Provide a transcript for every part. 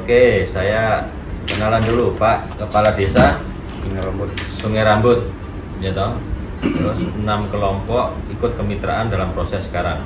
Oke, saya kenalan dulu Pak Kepala Desa Sungai Rambut, ya toh. Terus 6 kelompok ikut kemitraan dalam proses sekarang.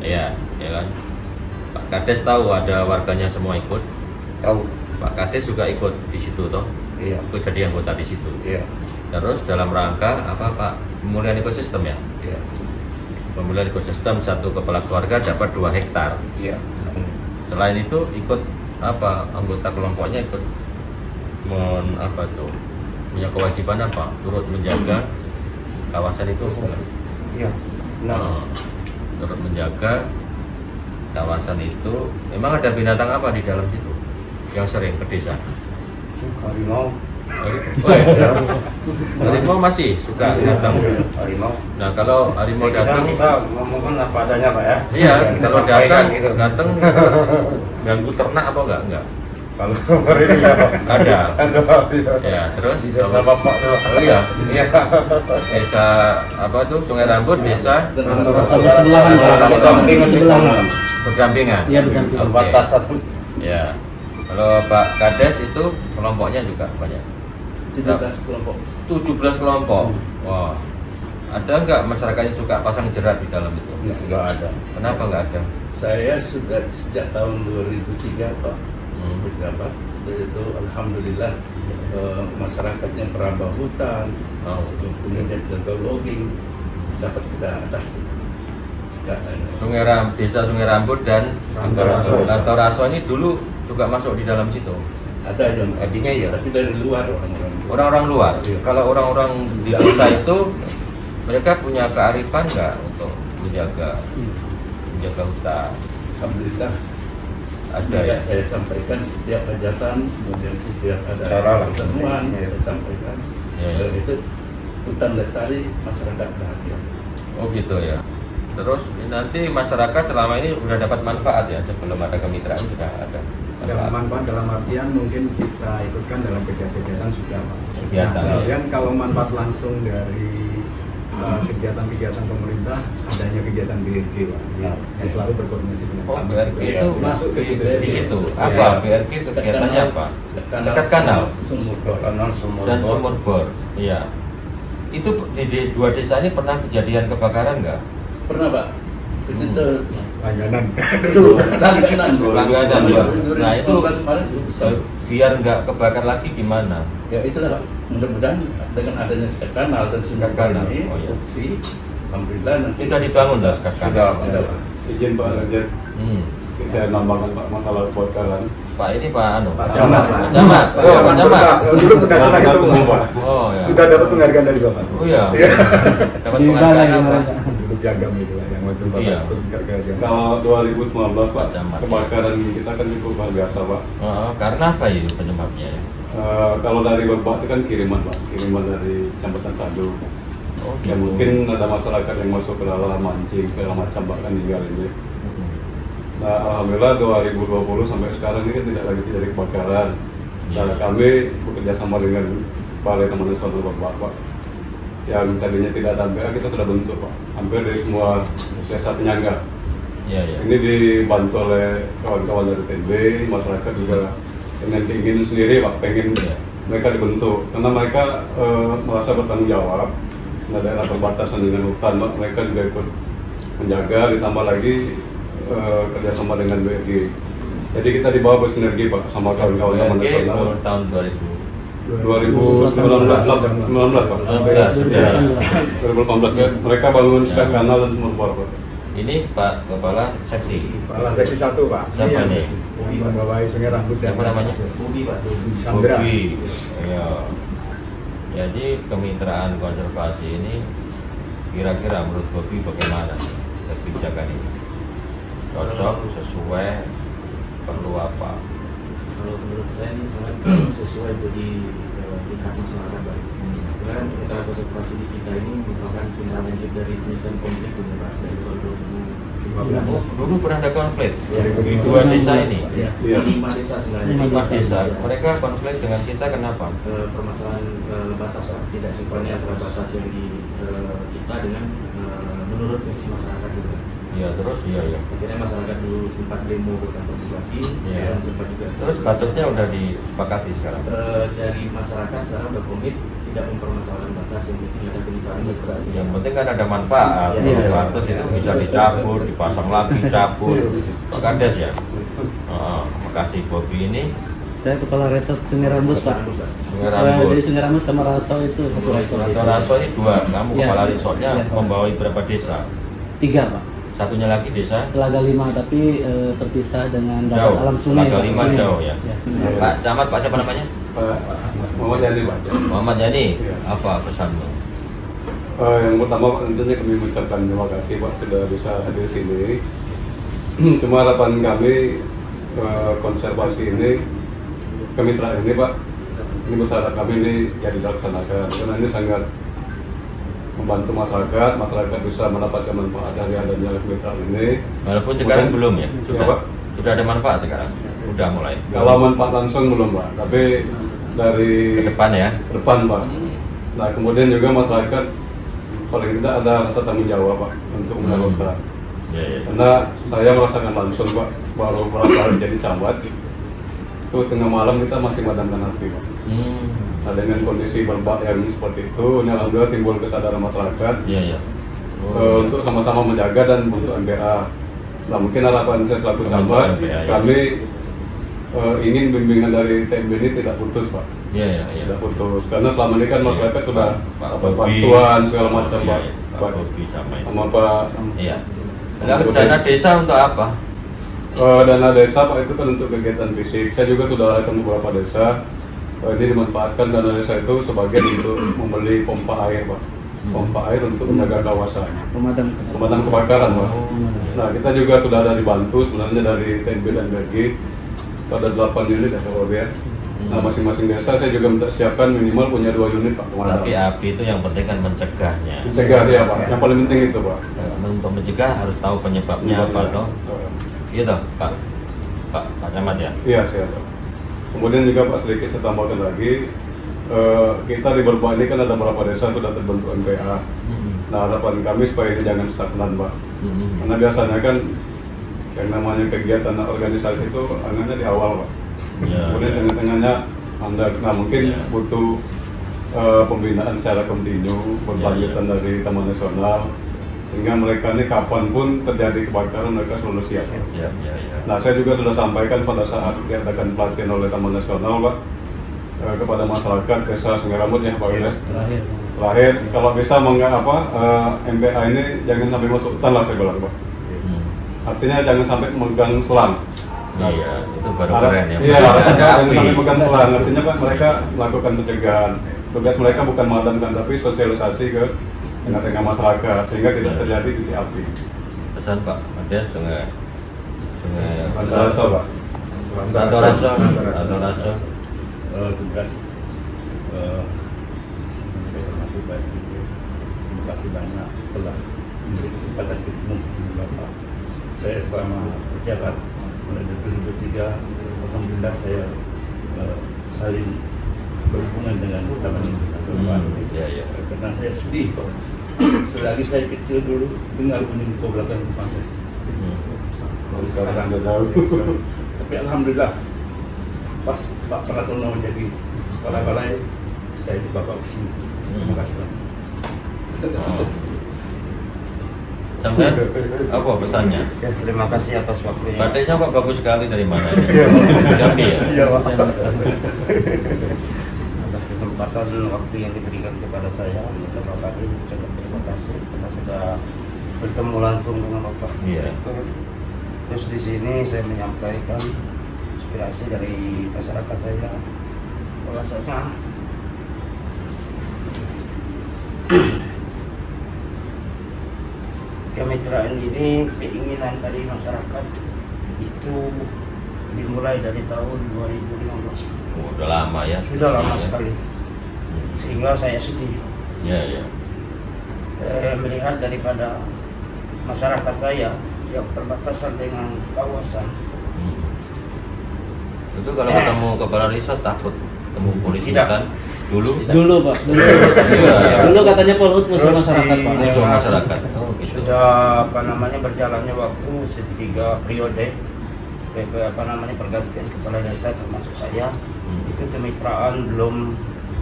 Iya, ya kan. Pak Kades tahu ada warganya semua ikut. Tahu. Pak Kades juga ikut di situ toh. Iya. Ikut jadi anggota di situ. Iya. Terus dalam rangka apa Pak? Pemulihan ekosistem ya. Iya. Pemulihan ekosistem, satu kepala keluarga dapat 2 hektar. Iya. Selain itu ikut apa, anggota kelompoknya ikut apa tuh, punya kewajiban apa, turut menjaga kawasan itu. Iya. Nah, turut menjaga kawasan itu. Memang ada binatang apa di dalam situ yang sering ke desa? harimau. Harimau masih suka datang. Harimau. Nah kalau harimau datang, kita ngomongkan apa adanya Pak ya. iya, Kita kalau sampaikan datang ganggu ternak apa enggak? Kalau ini ya Ada. ada. Ya, terus Di desa Bapak tuh. Oh iya, Iya. desa apa tuh, Sungai Rambut, desa berdampingan. Iya, berdampingan. Oke. Batasan. Ya. Kalau Pak Kades itu kelompoknya juga banyak. 17 kelompok. 17 kelompok. Wah. Ada nggak masyarakatnya suka pasang jerat di dalam itu? Enggak ada. Kenapa nggak ada? Saya sudah sejak tahun 2003 Pak pejabat itu alhamdulillah masyarakatnya perambah hutan, kemudian jaga logging dapat kita atasi. Sekarang Desa Sungai Rambut dan Rantoraso ini dulu juga masuk di dalam situ. ada yang Artinya ya. tapi dari luar orang-orang. Orang-orang luar. Iya. Kalau orang-orang di desa itu mereka punya kearifan nggak untuk menjaga hutan? Alhamdulillah Ada ya, ya. saya sampaikan setiap hajatan, kemudian setiap ada Cara lah. pertemuan Ya. saya sampaikan. Ya, ya. Dan itu hutan lestari, masyarakat bahagia. Oh gitu ya. Terus nanti masyarakat selama ini sudah dapat manfaat ya, sebelum ada kemitraan sudah ada Dalam manfaat. manfaat dalam artian mungkin kita ikutkan dalam kegiatan-kegiatan sudah Pak. Kegiatan, Nah, ya. kemudian kalau manfaat langsung dari kegiatan-kegiatan pemerintah, adanya kegiatan BRG Pak, yang selalu berkoordinasi dengan Oh, kami. BRG itu masuk ke situ. di situ. Apa BRG kegiatannya apa? Sekat kanal Sumur Kanal sumur dan bor. sumur bor. Iya. Itu di 2 desa ini pernah kejadian kebakaran nggak? Pernah Pak? Itu Langganan. Langganan ya. Nah itu kemarin bisa. biar nggak kebakar lagi gimana? Ya itulah Pak. Mudah-mudahan dengan adanya sekat kanal dan sumur Sekat kanal, ini, oh iya. fungsi, alhamdulillah nanti Sudah dibangun dah sekat kanal. Sudah Pak. Izin Pak Raja, Hmm. saya nambahkan Pak masalah kebakaran. Pak ini Pak Anu. Pak Camat. Pak Camat. Oh, Pak Camat. Dulu pernah Masalah ketemu umum, Pak. Oh ya. Sudah dapat penghargaan dari Bapak. Oh ya. Dapat Di penghargaan balai, apa? Dulu piagam itu lah yang waktu Bapak Iya. ikut penghargaan. Kalau 2019 Pak, Camat. kebakaran kita kan cukup luar biasa Pak. Oh, karena apa itu penyebabnya ya? Kalau dari Berbak itu kan kiriman Pak, kiriman dari Jambatan Sadu. Oh, Ya gitu. mungkin ada masyarakat yang masuk ke dalam mancing segala macam bahkan hingga ini. Hmm. Nah alhamdulillah 2020 sampai sekarang ini kan tidak lagi terjadi kebakaran. Iya. Nah, kami bekerja sama dengan Balai Taman Nasional Berbak Pak. Yang tadinya tidak ada MPA kita sudah bentuk Pak. Hampir dari semua desa penyangga. Iya, iya. Ini dibantu oleh kawan-kawan dari TNB, masyarakat juga dengan keinginan sendiri Pak, pengen Iya. mereka dibentuk karena mereka merasa bertanggung jawab. Nah, daerah perbatasan dengan hutan Pak, mereka juga ikut menjaga, ditambah lagi kerjasama dengan BRG. Jadi kita dibawa bersinergi Pak sama kawan-kawan Taman BRG Nasional. tahun 2000. 2019 Pak. 19 sudah. 2018 mereka bangun sekat kanal dan sumur bor Pak. Ini Pak Kepala Seksi. Kepala seksi 1 Pak. Siapa nih? Yang membawahi Sungai Rambut dan Siapa namanya? Bobi Pak. Sandra. Bobi. Iya. Jadi kemitraan konservasi ini kira-kira menurut Bobi bagaimana kebijakan ini? Cocok, sesuai, perlu apa? Kalau menurut saya ini sangat sesuai bagi tingkat masyarakat Pak. Karena kita konservasi di kita ini merupakan tindak lanjut dari penyelesaian konflik Pak dari tahun 2015. Dulu pernah ada konflik Iya. di 2 desa ini. Ya, Iya. 5 desa sebenarnya. 5 desa. Ya. Mereka konflik dengan kita kenapa? Permasalahan batas Pak, tidak sinkronnya antara batas yang di kita dengan menurut versi masyarakat juga. Iya, terus iya. Akhirnya masyarakat dulu sempat demo ke kantor bupati, Iya. dan sempat juga. Terus batasnya udah disepakati sekarang. Dari masyarakat sekarang udah komit tidak mempermasalahkan batas, yang penting ada kemitraan aspirasi. Yang penting kan ada manfaat. Iya. Kalau batas itu bisa dicabut, dipasang lagi, cabut. Pak Kades ya. Makasih Bobi ini. Saya kepala resort Sungai Rambut, Pak. Sungai Rambut. Jadi Sungai Rambut sama Raso itu satu resort. Atau Raso ini 2. Kamu Iya. kepala resortnya Iya. membawahi berapa desa? 3, Pak. Satunya lagi desa Telaga 5 tapi terpisah dengan batas jauh. alam sungai. Telaga Pak. 5 Sungai. jauh ya. Pak Camat, Pak siapa namanya? Muhammad Yani Pak. Muhammad Yani. Iya. Apa pesanmu? Yang pertama tentunya kami mengucapkan terima kasih Pak sudah bisa hadir sini. Cuma harapan kami konservasi ini, kemitraan ini Pak, ini masyarakat kami ini yang dilaksanakan karena ini sangat membantu masyarakat bisa mendapatkan manfaat dari adanya kemitraan ini. Walaupun sekarang Bukan- belum ya. Sudah Pak. Sudah ada manfaat sekarang. Udah mulai. Kalau manfaat langsung belum Pak, tapi dari Ke depan ya. ke depan Pak. Nah kemudian juga masyarakat paling tidak ada rasa tanggung jawab Pak untuk menyalurkan. Ya. Karena saya merasakan langsung Pak, baru berapa hari jadi camat, itu tengah malam kita masih madamkan api Pak. Nah dengan kondisi berbak yang seperti itu, ini alhamdulillah timbul kesadaran masyarakat Iya. untuk sama-sama menjaga dan bentuk MBA. Nah mungkin harapan saya selaku Membentuk camat, MBA, ya. kami ingin bimbingan dari TMB ini tidak putus Pak. Iya. Tidak putus, karena selama ini kan masyarakat sudah Pak dapat Bobi. bantuan segala macam Iya, Pak. iya. Pak Bobi sama itu. Sama Pak Iya. Lalu dana desa untuk apa? dana desa Pak itu kan untuk kegiatan fisik. Saya juga sudah arahkan beberapa desa. Ini dimanfaatkan dana desa itu sebagian untuk membeli pompa air Pak. Pompa air untuk menjaga kawasan. Pemadam kebakaran Pak. Nah kita juga sudah ada dibantu sebenarnya dari TNB dan BRG. Ada 8 unit ya kalau dia. Nah masing-masing desa saya juga minta siapkan minimal punya 2 unit Pak pemadam. Tapi api itu yang penting kan mencegahnya. Mencegah ya Pak. Yang paling penting itu Pak. Untuk mencegah harus tahu penyebabnya apa toh. Gitu Pak Camat ya. Iya siap. Kemudian juga Pak sedikit saya tambahkan lagi, kita di Berbak ini kan ada beberapa desa sudah terbentuk MPA. Nah harapan kami supaya ini jangan stagnan Pak. Karena biasanya kan yang namanya kegiatan organisasi itu angannya di awal Pak. Ya, Kemudian ya. tengah-tengahnya nah mungkin Ya. butuh pembinaan secara kontinu berkelanjutan dari Taman Nasional sehingga mereka ini kapanpun terjadi kebakaran mereka selalu siap. Ya. Nah, saya juga sudah sampaikan pada saat diadakan pelatihan oleh Taman Nasional, Pak, kepada masyarakat desa Sungai Rambut ya, Pak Yunes. Terakhir, kalau bisa MPA ini jangan sampai masuk hutan lah saya bilang, Pak. Artinya jangan sampai memegang selang. Iya, itu baru Ada- keren ya. Iya, Ada jangan api. sampai memegang selang. Artinya Pak, mereka melakukan pencegahan. Tugas mereka bukan memadamkan, tapi sosialisasi ke tengah-tengah masyarakat sehingga tidak terjadi titik api. Pesan Pak, ada sungai Rasa, Pak. Santo Raso. Tugas saya hormati baik itu. Terima kasih banyak telah memberi kesempatan ketemu dengan Bapak. Saya selama berjalan mulai dari 2003, alhamdulillah saya saling berhubungan dengan Taman Nasional. Iya. Karena saya sedih kok. Selagi saya kecil dulu dengar bunyi koblakan rumah saya. Sekarang Anda tahu. Tapi alhamdulillah pas Pak Pratono menjadi kepala balai saya dibawa ke sini. Terima kasih banyak. Sampai apa pesannya? Ya, terima kasih atas waktunya. Batiknya kok bagus sekali dari mana ini? Jambi ya? Iya, Pak. Atas kesempatan waktu yang diberikan kepada saya, Bapak Kadin, ucapkan terima kasih karena sudah bertemu langsung dengan Bapak. Iya. Terus di sini saya menyampaikan aspirasi dari masyarakat saya, bahwasanya kemitraan ini keinginan dari masyarakat itu dimulai dari tahun 2015. Udah lama ya. Sudah lama ya. sekali, sehingga saya sedih Iya. melihat daripada masyarakat saya yang perbatasan dengan kawasan. Itu kalau ketemu kepala resort takut ketemu polisi Tidak. kan? Dulu Pak, dulu katanya Polhut musuh Terus masyarakat Pak. Musuh masyarakat. Oh, gitu. Sudah berjalannya waktu 3 periode pergantian kepala desa termasuk saya. Itu kemitraan belum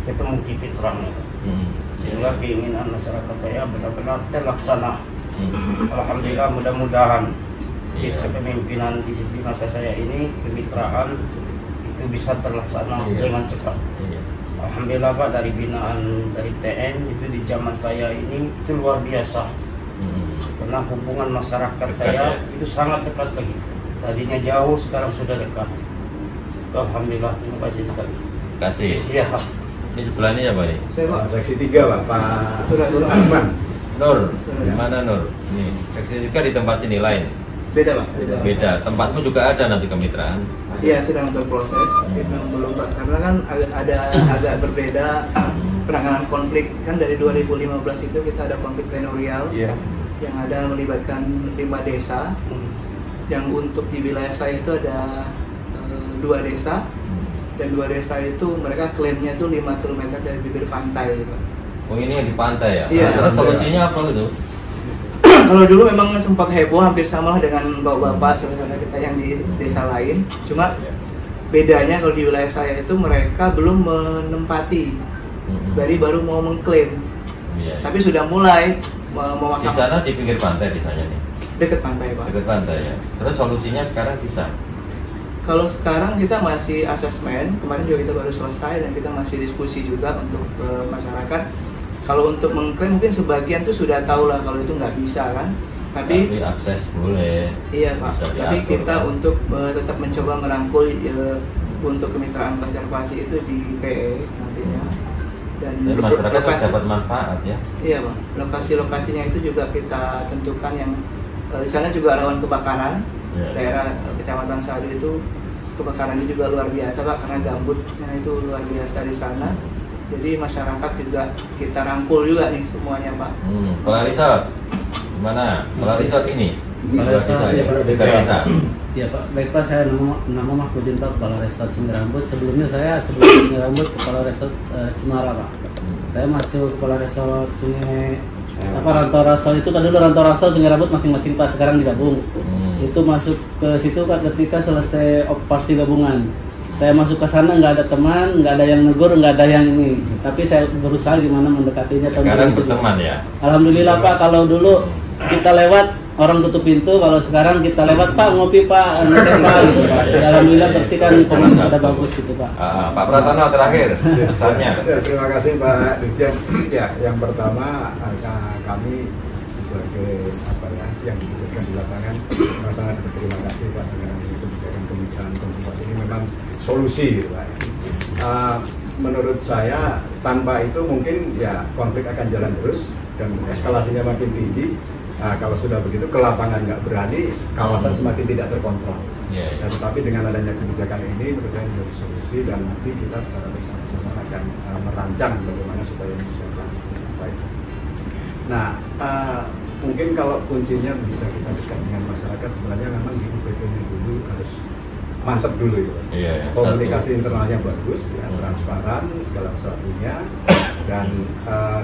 ketemu titik terangnya. Sehingga keinginan masyarakat saya benar-benar terlaksana. Alhamdulillah, mudah-mudahan di kepemimpinan di masa saya ini kemitraan itu bisa terlaksana dengan cepat. Alhamdulillah Pak, dari binaan dari TN itu di zaman saya ini itu luar biasa. Karena hubungan masyarakat dekat, saya ya? itu sangat dekat lagi. Tadinya jauh, sekarang sudah dekat. Alhamdulillah, terima kasih sekali. Kasih. Iya. Ini sebelah ini apa nih? Saya Pak, seksi 3 Pak Nur Asman. Nur, di mana Nur? Nih, seksi juga di tempat sini lain. Beda Pak, Beda. Tempatmu juga ada nanti kemitraan. Iya, sedang berproses, belum Pak. Karena kan ada agak berbeda penanganan konflik. Kan dari 2015 itu kita ada konflik tenurial yang ada melibatkan 5 desa. Yang untuk di wilayah saya itu ada 2 desa. Dan 2 desa itu mereka klaimnya itu 5 km dari bibir pantai Pak. Oh, ini yang di pantai ya? Iya. Terus solusinya apa itu? Kalau dulu memang sempat heboh, hampir sama lah dengan bapak-bapak saudara kita yang di desa lain. Cuma bedanya kalau di wilayah saya itu mereka belum menempati, baru mau mengklaim. Iya. Tapi sudah mulai Di memasang sana di pinggir pantai di sana nih. dekat pantai Pak. Dekat pantai ya. Terus solusinya sekarang bisa. Kalau sekarang kita masih asesmen, kemarin juga kita baru selesai dan kita masih diskusi juga untuk masyarakat. Kalau untuk mengklaim mungkin sebagian tuh sudah tahu lah kalau itu nggak bisa kan. Tapi akses boleh. iya Pak. Bisa Tapi diatur, kita kan? untuk tetap mencoba merangkul untuk kemitraan konservasi itu di PE nantinya. Dan Jadi masyarakat lokasi- dapat manfaat ya. Iya Pak. Lokasi-lokasinya itu juga kita tentukan yang di sana juga rawan kebakaran. Iya. Daerah Kecamatan Sadu itu kebakarannya juga luar biasa Pak, karena gambutnya itu luar biasa di sana. Jadi masyarakat juga kita rangkul juga nih semuanya Pak. Kepala Resort gimana? Kepala Resort ini? Kepala Resort, ya, Pak. Desa. Iya Pak, baik Pak, saya nama Mahmudin Pak, Kepala Resort Sungai Rambut. Sebelum Sungai Rambut Kepala Resort Cemara Pak. Saya masuk Kepala Resort Sungai Rantau Rasal itu tadi dulu Rantau Rasal Sungai Rambut masing-masing Pak, sekarang digabung. Itu masuk ke situ Pak ketika selesai operasi gabungan. Saya masuk ke sana nggak ada teman, nggak ada yang negur, nggak ada yang ini. Tapi saya berusaha gimana mendekatinya. Sekarang berteman ya? Alhamdulillah Pak, kalau dulu kita lewat orang tutup pintu, kalau sekarang kita lewat Pak ngopi Pak, ngopi Pak gitu Pak. Ya, alhamdulillah berarti kan komunikasi pada bagus gitu Pak. Pak Pratana terakhir pesannya. Ya, terima kasih Pak Dirjen. Ya, yang pertama kami sebagai yang diputuskan di lapangan sangat berterima kasih Pak dengan kebijakan kemitraan konservasi ini memang solusi gitu Pak. Menurut saya tanpa itu mungkin ya konflik akan jalan terus dan eskalasinya makin tinggi. Kalau sudah begitu ke lapangan nggak berani, kawasan semakin tidak terkontrol. Yeah. Dan tetapi dengan adanya kebijakan ini menurut saya menjadi solusi dan nanti kita secara bersama-sama akan merancang bagaimana supaya bisa baik. Nah, mungkin kalau kuncinya bisa kita diskus dengan masyarakat sebenarnya memang di UPP-nya dulu harus mantap dulu ya. Iya, Komunikasi internalnya bagus, ya, transparan segala sesuatunya dan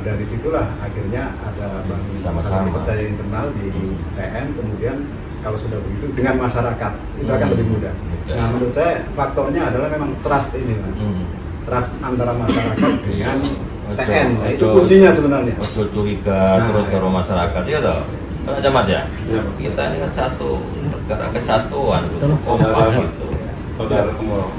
dari situlah akhirnya ada saling percaya internal di TN. Kemudian kalau sudah begitu dengan masyarakat itu akan lebih mudah. Nah, menurut saya faktornya adalah memang trust ini, trust antara masyarakat dengan TN. Nah, itu kuncinya sebenarnya. Ojo curiga terus ke masyarakat ya toh. Kalau Camat ya, kita ini kan satu negara kesatuan, kompak gitu. Saudara semua.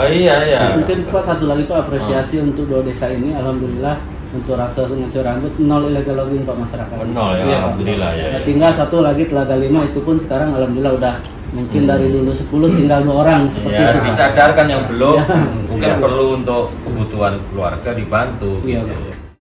Iya. Mungkin Pak satu lagi Pak apresiasi untuk 2 desa ini, alhamdulillah untuk Rasa Sungai Rambut 0 illegal logging Pak masyarakat. 0 ya, Iya, alhamdulillah Pak. ya. Tinggal satu lagi Telaga 5 itu pun sekarang alhamdulillah udah mungkin dari dulu 10 tinggal 2 orang seperti Ya, itu. disadarkan yang belum, Ya. mungkin perlu untuk kebutuhan keluarga dibantu. Iya, gitu. Pak.